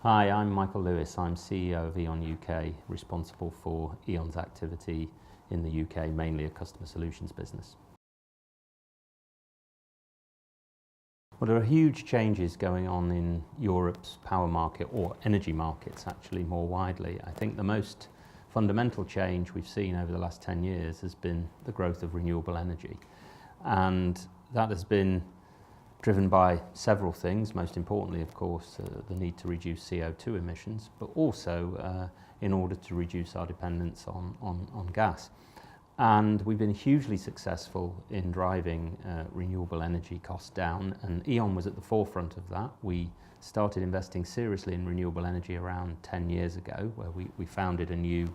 Hi, I'm Michael Lewis. I'm CEO of E.ON UK, responsible for E.ON's activity in the UK, mainly a customer solutions business. Well, there are huge changes going on in Europe's power market, or energy markets actually more widely. I think the most fundamental change we've seen over the last 10 years has been the growth of renewable energy. And that has been driven by several things, most importantly, of course, the need to reduce CO2 emissions, but also in order to reduce our dependence on gas. And we've been hugely successful in driving renewable energy costs down, and E.ON was at the forefront of that. We started investing seriously in renewable energy around 10 years ago, where we founded a new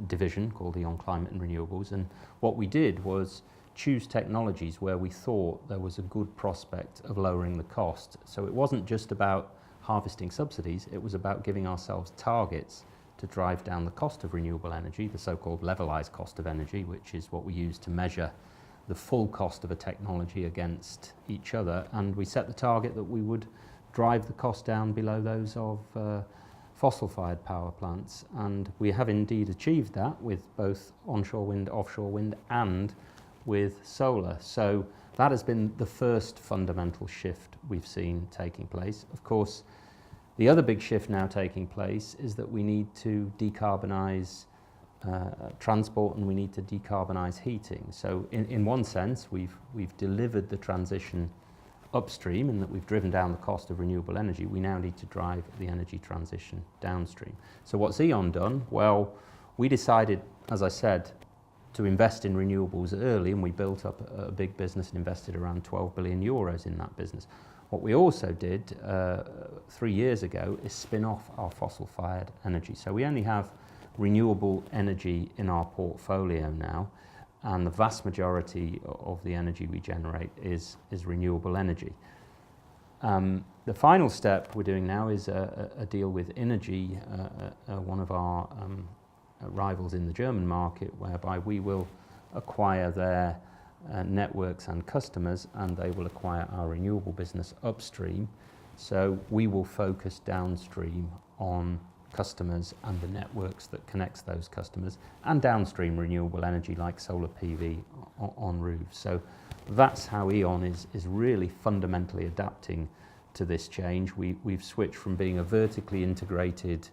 division called E.ON Climate and Renewables. And what we did was choose technologies where we thought there was a good prospect of lowering the cost. So it wasn't just about harvesting subsidies, it was about giving ourselves targets to drive down the cost of renewable energy, the so-called levelized cost of energy, which is what we use to measure the full cost of a technology against each other. And we set the target that we would drive the cost down below those of fossil-fired power plants. And we have indeed achieved that with both onshore wind, offshore wind, and with solar. So that has been the first fundamental shift we've seen taking place. Of course, the other big shift now taking place is that we need to decarbonise transport, and we need to decarbonise heating. So in one sense, we've delivered the transition upstream in that we've driven down the cost of renewable energy. We now need to drive the energy transition downstream. So what's E.ON done? Well, we decided, as I said, to invest in renewables early, and we built up a big business and invested around 12 billion euros in that business. What we also did 3 years ago is spin off our fossil-fired energy. So we only have renewable energy in our portfolio now, and the vast majority of the energy we generate is renewable energy. The final step we're doing now is a deal with Energy, one of our rivals in the German market, whereby we will acquire their networks and customers, and they will acquire our renewable business upstream. So we will focus downstream on customers and the networks that connects those customers, and downstream renewable energy like solar PV on roofs. So that's how E.ON is really fundamentally adapting to this change. We've switched from being a vertically integrated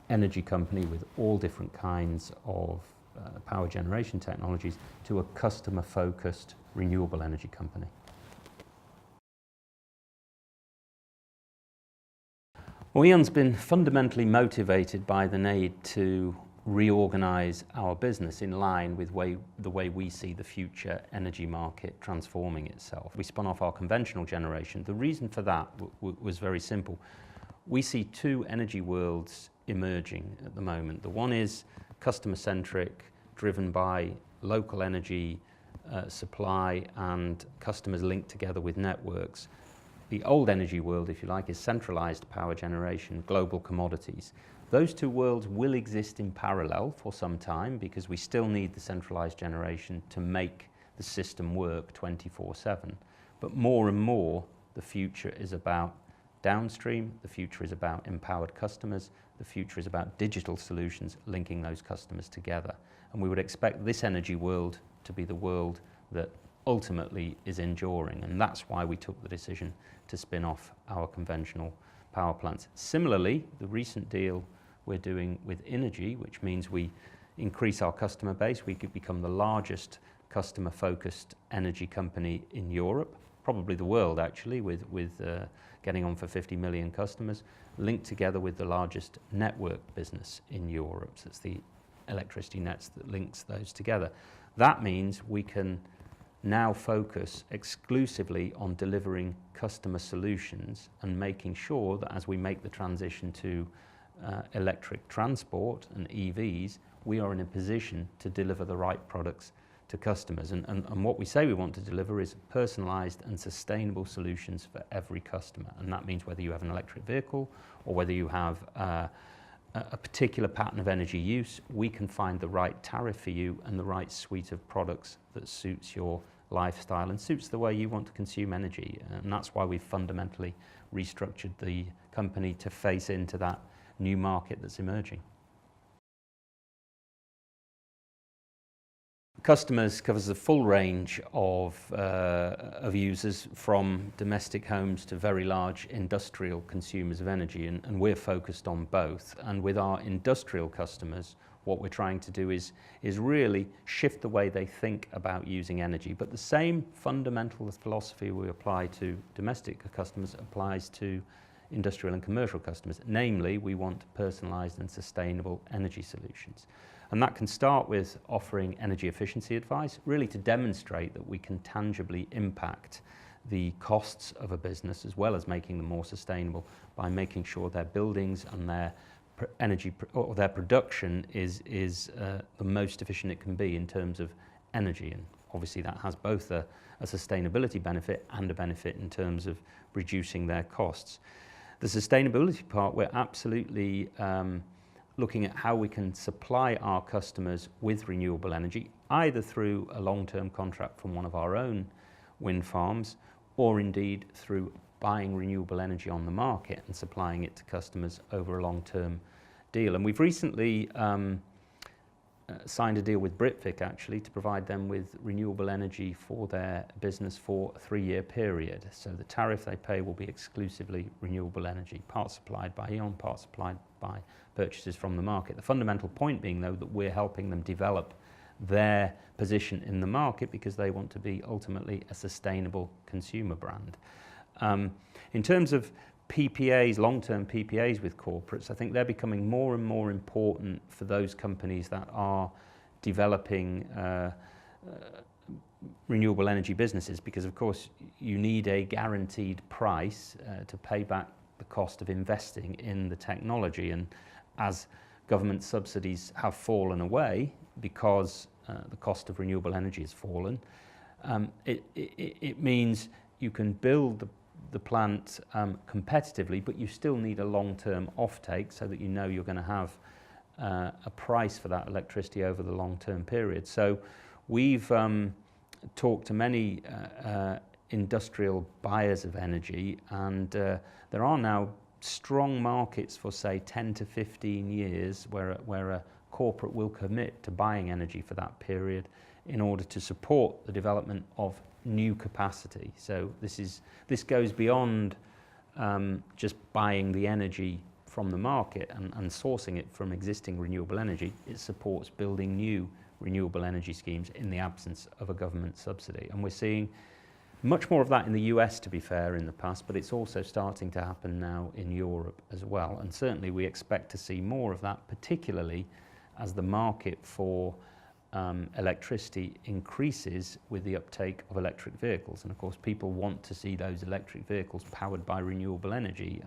energy company with all different kinds of power generation technologies to a customer-focused renewable energy company. Well, E.ON's been fundamentally motivated by the need to reorganise our business in line with the way we see the future energy market transforming itself. We spun off our conventional generation. The reason for that was very simple. We see two energy worlds emerging at the moment. The one is customer-centric, driven by local energy supply and customers linked together with networks. The old energy world, if you like, is centralised power generation, global commodities. Those two worlds will exist in parallel for some time because we still need the centralised generation to make the system work 24/7. But more and more, the future is about downstream, the future is about empowered customers, the future is about digital solutions linking those customers together. And we would expect this energy world to be the world that ultimately is enduring, and that's why we took the decision to spin off our conventional power plants. Similarly, the recent deal we're doing with Energy, which means we increase our customer base, we could become the largest customer-focused energy company in Europe, probably the world actually, with getting on for 50 million customers, linked together with the largest network business in Europe. So it's the electricity nets that links those together. That means we can now focus exclusively on delivering customer solutions and making sure that as we make the transition to electric transport and EVs, we are in a position to deliver the right products to customers. And what we say we want to deliver is personalised and sustainable solutions for every customer. And that means whether you have an electric vehicle or whether you have a particular pattern of energy use, we can find the right tariff for you and the right suite of products that suits your lifestyle and suits the way you want to consume energy. And that's why we've fundamentally restructured the company to face into that new market that's emerging. Customers covers the full range of users, from domestic homes to very large industrial consumers of energy, and we're focused on both. And with our industrial customers, what we're trying to do is really shift the way they think about using energy. But the same fundamental philosophy we apply to domestic customers applies to industrial and commercial customers. Namely, we want personalised and sustainable energy solutions. And that can start with offering energy efficiency advice, really to demonstrate that we can tangibly impact the costs of a business as well as making them more sustainable by making sure their buildings and their energy or their production is the most efficient it can be in terms of energy. And obviously that has both a sustainability benefit and a benefit in terms of reducing their costs. The sustainability part, we're absolutely looking at how we can supply our customers with renewable energy, either through a long-term contract from one of our own wind farms, or indeed through buying renewable energy on the market and supplying it to customers over a long-term deal. And we've recently signed a deal with Britvic actually to provide them with renewable energy for their business for a 3-year period. So the tariff they pay will be exclusively renewable energy, part supplied by E.ON, part supplied by purchases from the market. The fundamental point being, though, that we're helping them develop their position in the market because they want to be ultimately a sustainable consumer brand. In terms of PPAs, long-term PPAs with corporates, I think they're becoming more and more important for those companies that are developing renewable energy businesses, because of course you need a guaranteed price to pay back the cost of investing in the technology. And as government subsidies have fallen away because the cost of renewable energy has fallen, it means you can build the plant competitively, but you still need a long-term offtake so that you know you're going to have a price for that electricity over the long-term period. So we've talked to many industrial buyers of energy, and there are now strong markets for, say, 10 to 15 years where a corporate will commit to buying energy for that period in order to support the development of new capacity. So this goes beyond just buying the energy from the market and sourcing it from existing renewable energy. It supports building new renewable energy schemes in the absence of a government subsidy. And we're seeing much more of that in the US, to be fair, in the past, but it's also starting to happen now in Europe as well. And certainly we expect to see more of that, particularly as the market for electricity increases with the uptake of electric vehicles. And of course people want to see those electric vehicles powered by renewable energy.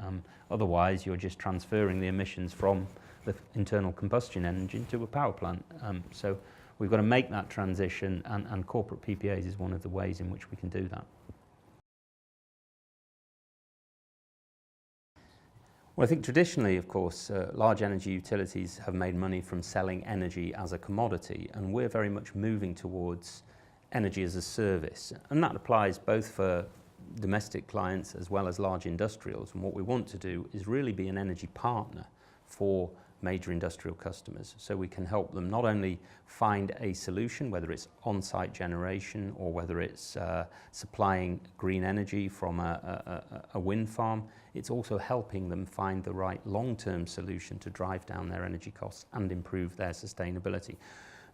Otherwise you're just transferring the emissions from the internal combustion engine to a power plant. So we've got to make that transition, and corporate PPAs is one of the ways in which we can do that. Well, I think traditionally, of course, large energy utilities have made money from selling energy as a commodity, and we're very much moving towards energy as a service. And that applies both for domestic clients as well as large industrials. And what we want to do is really be an energy partner for major industrial customers, so we can help them not only find a solution, whether it's on-site generation or whether it's supplying green energy from a wind farm. It's also helping them find the right long-term solution to drive down their energy costs and improve their sustainability.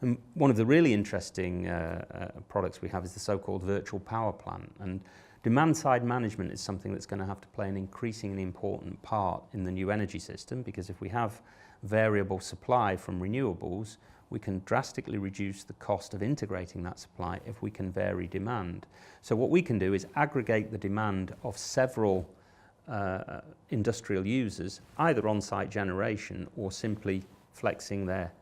And one of the really interesting products we have is the so-called virtual power plant. And demand-side management is something that's going to have to play an increasingly important part in the new energy system, because if we have variable supply from renewables, we can drastically reduce the cost of integrating that supply if we can vary demand. So what we can do is aggregate the demand of several industrial users, either on-site generation or simply flexing their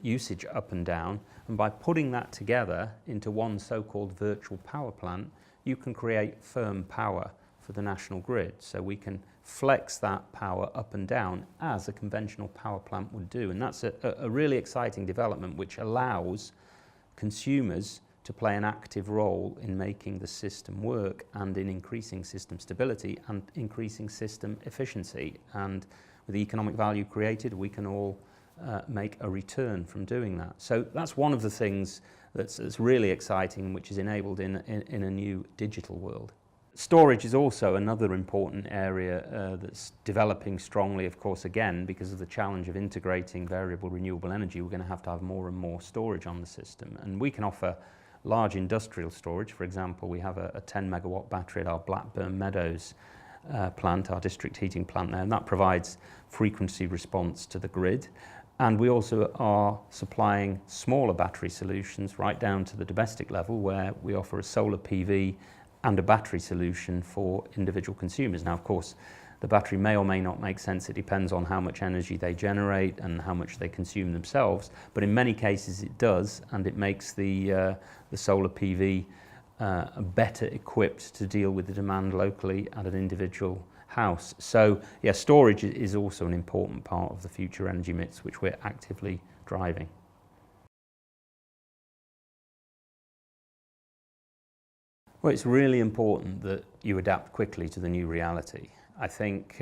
usage up and down, and by putting that together into one so-called virtual power plant, you can create firm power for the national grid. So we can flex that power up and down as a conventional power plant would do. And that's a really exciting development which allows consumers to play an active role in making the system work and in increasing system stability and increasing system efficiency. And with the economic value created, we can all make a return from doing that. So that's one of the things that's really exciting, which is enabled in a new digital world. Storage is also another important area that's developing strongly, of course, again, because of the challenge of integrating variable renewable energy. We're going to have more and more storage on the system. And we can offer large industrial storage. For example, we have a 10 megawatt battery at our Blackburn Meadows plant, our district heating plant there, and that provides frequency response to the grid. And we also are supplying smaller battery solutions right down to the domestic level, where we offer a solar PV and a battery solution for individual consumers. Now, of course, the battery may or may not make sense. It depends on how much energy they generate and how much they consume themselves. But in many cases it does, and it makes the solar PV better equipped to deal with the demand locally at an individual house. So, yeah, storage is also an important part of the future energy mix, which we're actively driving. Well, it's really important that you adapt quickly to the new reality. I think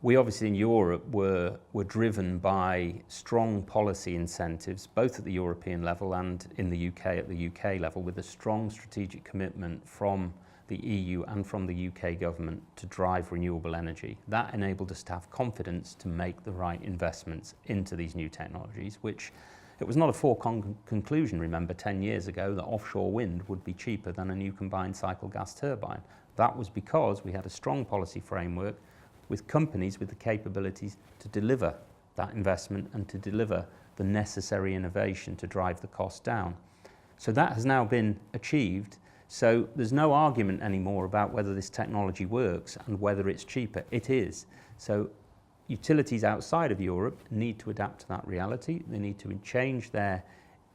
we obviously in Europe were driven by strong policy incentives, both at the European level and in the UK at the UK level, with a strong strategic commitment from the EU and from the UK government to drive renewable energy. That enabled us to have confidence to make the right investments into these new technologies, which it was not a foregone conclusion, remember, 10 years ago that offshore wind would be cheaper than a new combined cycle gas turbine. That was because we had a strong policy framework with companies with the capabilities to deliver that investment and to deliver the necessary innovation to drive the cost down. So that has now been achieved. So there's no argument anymore about whether this technology works and whether it's cheaper. It is. So utilities outside of Europe need to adapt to that reality. They need to change their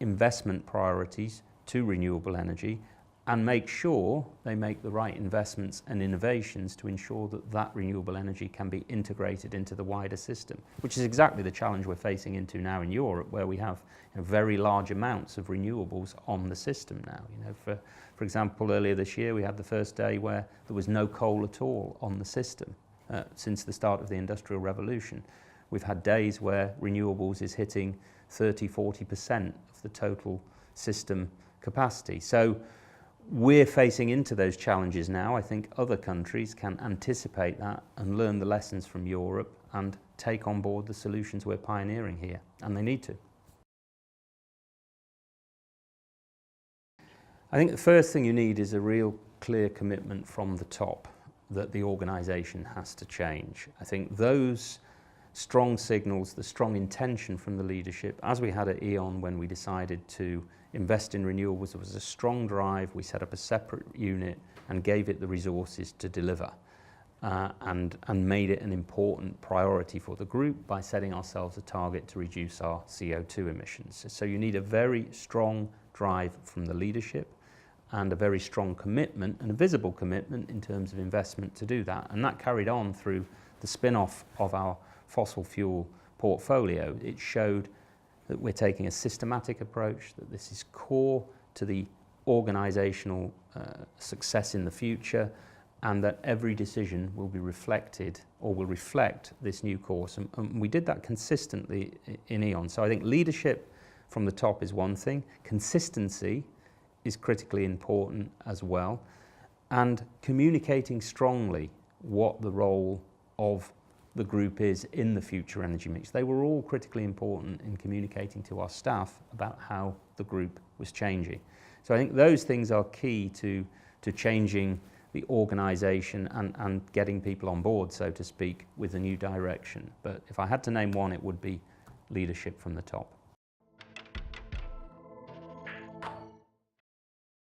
investment priorities to renewable energy and make sure they make the right investments and innovations to ensure that that renewable energy can be integrated into the wider system, which is exactly the challenge we're facing into now in Europe, where we have very large amounts of renewables on the system now. For example, earlier this year we had the first day where there was no coal at all on the system. Since the start of the Industrial Revolution. We've had days where renewables is hitting 30–40% of the total system capacity. So we're facing into those challenges now. I think other countries can anticipate that and learn the lessons from Europe and take on board the solutions we're pioneering here, and they need to. I think the first thing you need is a real clear commitment from the top that the organisation has to change. I think those strong signals, the strong intention from the leadership, as we had at E.ON when we decided to invest in renewables, there was a strong drive. We set up a separate unit and gave it the resources to deliver and made it an important priority for the group by setting ourselves a target to reduce our CO2 emissions. So you need a very strong drive from the leadership and a very strong commitment and a visible commitment in terms of investment to do that. And that carried on through the spin-off of our fossil fuel portfolio. It showed that we're taking a systematic approach, that this is core to the organisational success in the future, and that every decision will be reflected or will reflect this new course. And we did that consistently in E.ON. So I think leadership from the top is one thing. Consistency is critically important as well, and communicating strongly what the role of the group is in the future energy mix. They were all critically important in communicating to our staff about how the group was changing. So I think those things are key to changing the organisation and getting people on board, so to speak, with a new direction. But if I had to name one, it would be leadership from the top.